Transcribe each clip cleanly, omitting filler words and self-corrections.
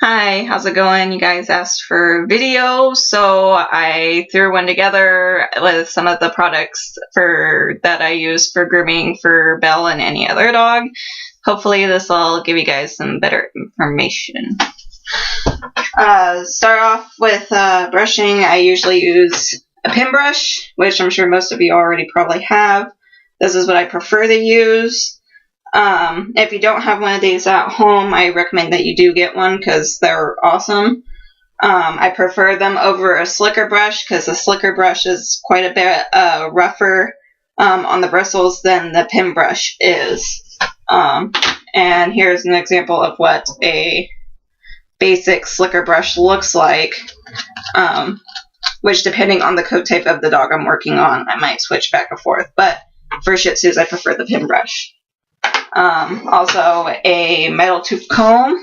Hi, how's it going? You guys asked for video, so I threw one together with some of the products that I use for grooming for Belle and any other dog. Hopefully this will give you guys some better information. Start off with brushing. I usually use a pin brush, which I'm sure most of you already probably have. This is what I prefer to use. If you don't have one of these at home, I recommend that you do get one because they're awesome. I prefer them over a slicker brush because a slicker brush is quite a bit rougher on the bristles than the pin brush is. And here's an example of what a basic slicker brush looks like, which depending on the coat type of the dog I'm working on, I might switch back and forth. But for Shih Tzus, I prefer the pin brush. Also a metal tooth comb,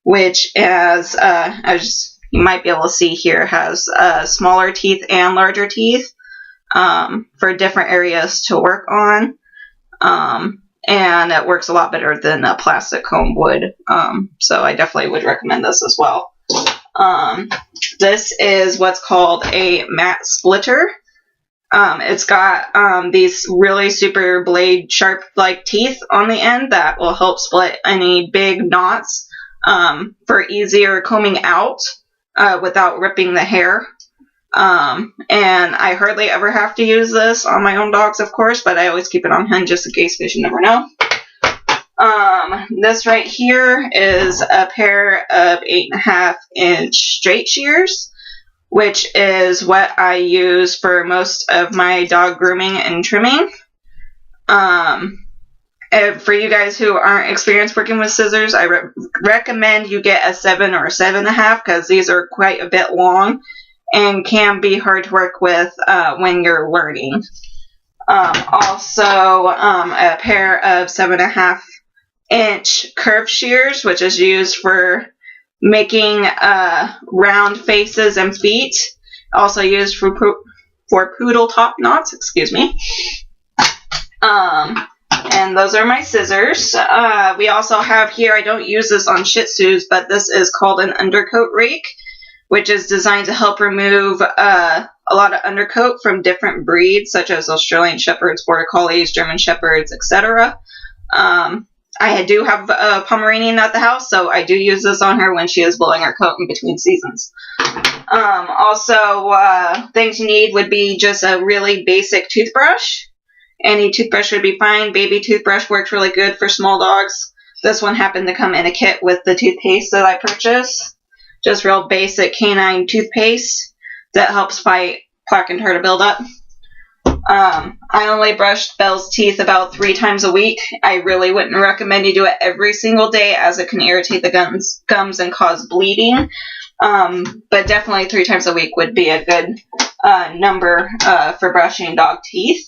which as you might be able to see here, has smaller teeth and larger teeth for different areas to work on. And it works a lot better than a plastic comb would. So I definitely would recommend this as well. This is what's called a mat splitter. It's got these really super blade sharp like teeth on the end that will help split any big knots for easier combing out without ripping the hair. And I hardly ever have to use this on my own dogs, of course, but I always keep it on hand just in case, because you never know. This right here is a pair of 8.5-inch straight shears, which is what I use for most of my dog grooming and trimming. For you guys who aren't experienced working with scissors, I recommend you get a 7 or a 7.5 because these are quite a bit long and can be hard to work with when you're learning. Also, a pair of 7.5-inch curved shears, which is used for making round faces and feet. Also used for poodle top knots, excuse me. And those are my scissors. We also have here, I don't use this on Shih Tzus, but this is called an undercoat rake, which is designed to help remove a lot of undercoat from different breeds, such as Australian Shepherds, Border Collies, German Shepherds, etc. I do have a Pomeranian at the house, so I do use this on her when she is blowing her coat in between seasons. Also, things you need would be just a really basic toothbrush. Any toothbrush would be fine. Baby toothbrush works really good for small dogs. This one happened to come in a kit with the toothpaste that I purchased. Just real basic canine toothpaste that helps fight plaque and tartar buildup. I only brushed Belle's teeth about 3 times a week. I really wouldn't recommend you do it every single day, as it can irritate the gums and cause bleeding. But definitely 3 times a week would be a good number for brushing dog teeth.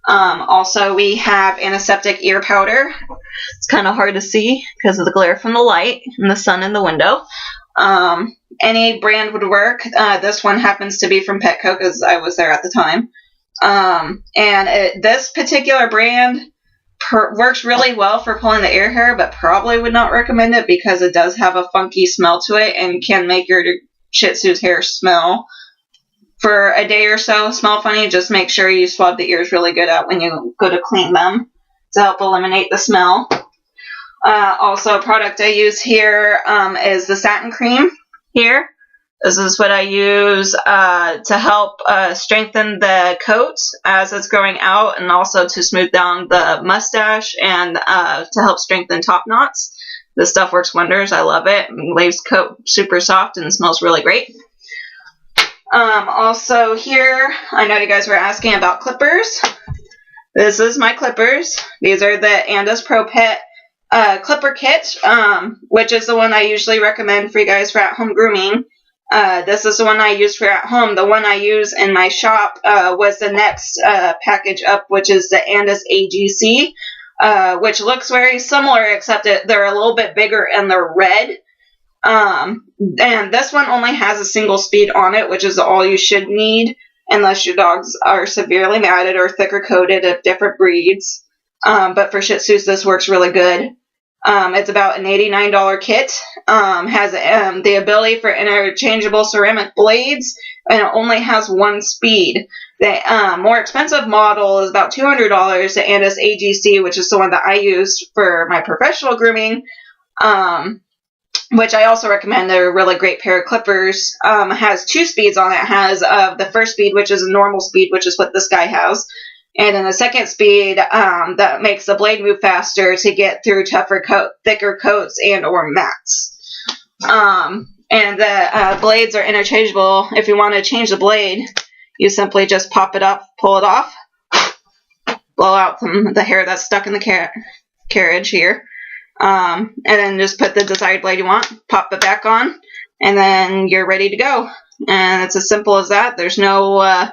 Also, we have antiseptic ear powder. It's kind of hard to see because of the glare from the light and the sun in the window. Any brand would work. This one happens to be from Petco because I was there at the time. This particular brand works really well for pulling the ear hair, but probably would not recommend it because it does have a funky smell to it and can make your Shih Tzu's hair smell for a day or so. Smell funny. Just make sure you swab the ears really good out when you go to clean them to help eliminate the smell. Also, a product I use here is the satin cream here. This is what I use to help strengthen the coat as it's growing out, and also to smooth down the mustache and to help strengthen top knots. This stuff works wonders. I love it. It leaves coat super soft and smells really great. Also here, I know you guys were asking about clippers. This is my clippers. These are the Andis Pro Pet clipper kit, which is the one I usually recommend for you guys for at-home grooming. This is the one I use for at home. The one I use in my shop was the next package up, which is the Andis AGC, which looks very similar, except they're a little bit bigger and they're red. And this one only has a single speed on it, which is all you should need unless your dogs are severely matted or thicker coated of different breeds. But for Shih Tzus, this works really good. It's about an $89 kit. has the ability for interchangeable ceramic blades, and it only has 1 speed. The more expensive model is about $200, and it's AGC, which is the one that I use for my professional grooming, which I also recommend. They're a really great pair of clippers. It has 2 speeds on it. It has the first speed, which is a normal speed, which is what this guy has. And then the second speed that makes the blade move faster to get through thicker coats and or mats. And the blades are interchangeable. If you want to change the blade, you simply just pop it up, pull it off, blow out the hair that's stuck in the carriage here, and then just put the desired blade you want, pop it back on, and then you're ready to go. And it's as simple as that. There's no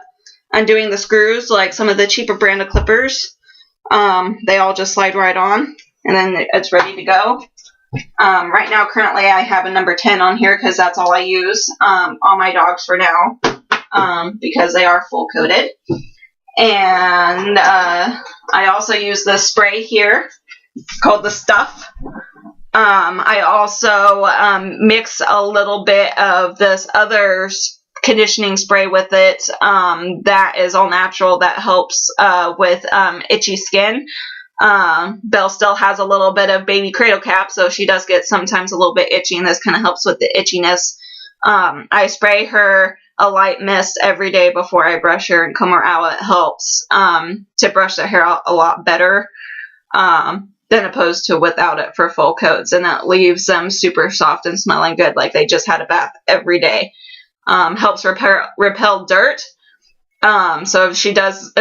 undoing the screws like some of the cheaper brand of clippers. They all just slide right on, and then it's ready to go. Right now, currently, I have a number 10 on here because that's all I use on my dogs for now, because they are full coated. And I also use this spray here called the Stuff. I also mix a little bit of this other conditioning spray with it that is all natural, that helps with itchy skin. Belle still has a little bit of baby cradle cap, so she does get sometimes a little bit itchy, and this kind of helps with the itchiness. I spray her a light mist every day before I brush her and comb her out. It helps to brush the hair out a lot better than opposed to without it for full coats, and that leaves them super soft and smelling good like they just had a bath every day. Helps repel dirt. So if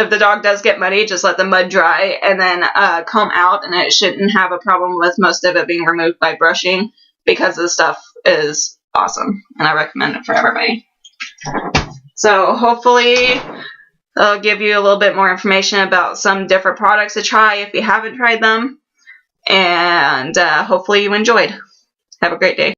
the dog does get muddy, just let the mud dry and then comb out, and it shouldn't have a problem with most of it being removed by brushing, because the stuff is awesome and I recommend it for everybody. So hopefully I'll give you a little bit more information about some different products to try if you haven't tried them, and hopefully you enjoyed. Have a great day.